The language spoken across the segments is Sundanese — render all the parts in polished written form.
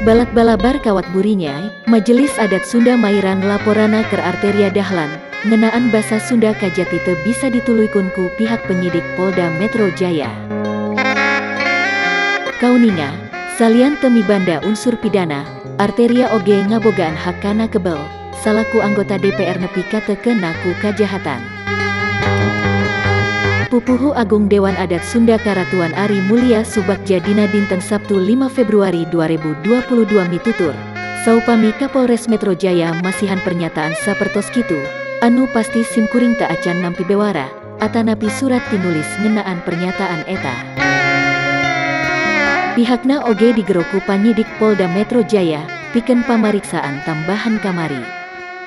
Balak-balabar kawat burinya, Majelis Adat Sunda Mairan laporana ke Arteria Dahlan, ngenaan basa Sunda kajati teu bisa dituluykun ku pihak penyidik Polda Metro Jaya. Kauninga, salian teu mibanda unsur pidana, Arteria oge ngabogaan hak kana kebel, salaku anggota DPR nepi ka teu kena ku kajahatan. Pupuhu Agung Dewan Adat Sunda Karatuan Ari Mulia Subagja dina dinten Sabtu 5 Februari 2022 mitutur, saupami Kapolres Metro Jaya masihan pernyataan sapertos kitu, anu pasti simkuring ta acan nampi bewara, atanapi surat tinulis ngenaan pernyataan eta. Pihakna oge digeroku panyidik Polda Metro Jaya, pikeun pamariksaan tambahan kamari.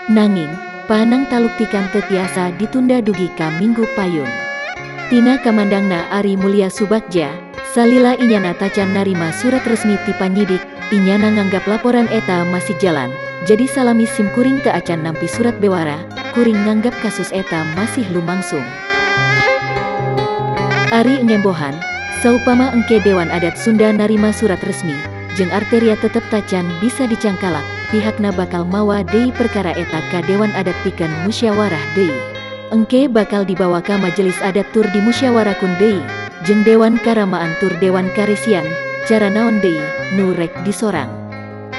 Nanging, panang taluktikan teu tiasa ditunda dugi ka Minggu payun. Tina kamandangna Ari Mulia Subagja, salila inyana tacan narima surat resmi ti panyidik, inyana nganggap laporan eta masih jalan, jadi salami simkuring teu acan nampi surat bewara, kuring nganggap kasus eta masih lumangsung. Ari ngembohan, saupama engke Dewan Adat Sunda narima surat resmi, jeung Arteria tetep tacan bisa dicangkalak, pihakna bakal mawa deui perkara eta ka Dewan Adat pikeun musyawarah deui. Engke bakal dibawa ka Majelis Adat tur dimusyawarakun deui, jeung Dewan Karamaan tur Dewan Karesian, cara naon deui, nu rek disorang.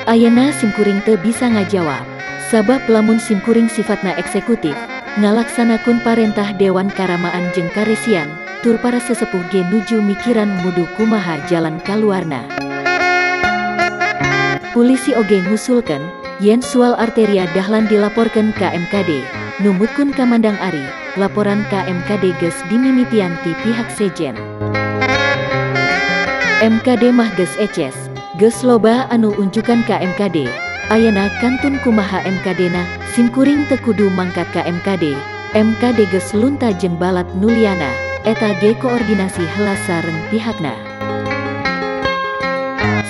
Ayeuna simkuring teu bisa ngajawab, sabab lamun simkuring sifatna eksekutif, ngalaksanakeun parentah Dewan Karamaan jeung Karesian, tur para sesepuh ge nuju mikiran mudu kumaha jalan kaluarna. Polisi oge ngusulkeun, yen soal Arteria Dahlan dilaporkeun ka MKD, numutkeun kamandang Ari, laporan ka MKD geus dimimitian ti pihak sejen. MKD mah geus eces, geus loba anu unjukan ka MKD, ayeuna kantun kumaha MKD-na, simkuring teu kudu mangkat ka MKD, MKD geus lunta jeung balat nuliana, eta ge koordinasi heula sareng pihakna.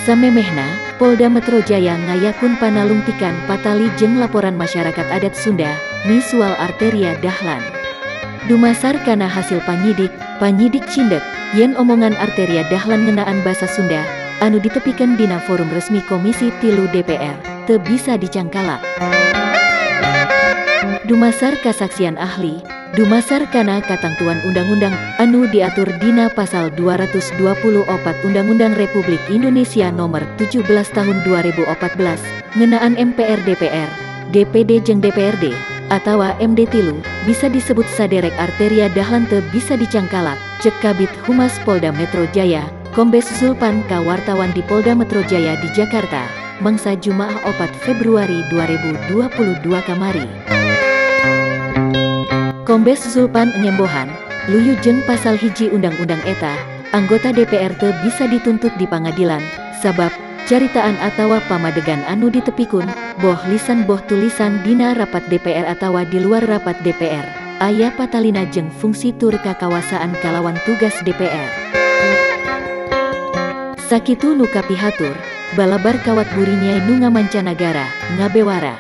Samemehna, Polda Metro Jaya ngayakun panalungtikan patali jeung laporan masyarakat adat Sunda, misual Arteria Dahlan. Dumasar kana hasil panyidik cindek, yen omongan Arteria Dahlan ngenaan basa Sunda, anu ditepikeun dina forum resmi Komisi 3 DPR, teu bisa dicangkalak. Dumasar kasaksian ahli, dumasar kana katentuan undang-undang anu diatur dina pasal 224 Undang-Undang Republik Indonesia Nomor 17 Tahun 2014, ngenaan MPR DPR, DPD jeung DPRD, atawa MD3, bisa disebut saderek Arteria Dahlan teu bisa dicangkalak, cek Kabid Humas Polda Metro Jaya, Kombes Zulpan ka wartawan di Polda Metro Jaya di Jakarta, mangsa Jumaah 4 Februari 2022 kamari. Kombes Zulpan ngembohan, luyu jeung pasal hiji undang-undang eta, anggota DPR teu bisa dituntut di pangadilan, sabab caritaan atawa pamadegan anu ditepikun, boh lisan boh tulisan dina rapat DPR atawa di luar rapat DPR, aya patalina jeung fungsi tur kakawasaan kalawan tugas DPR. Sakitu nu kapihatur, balabar kawat burinya nu ngamancanagara, ngabewara.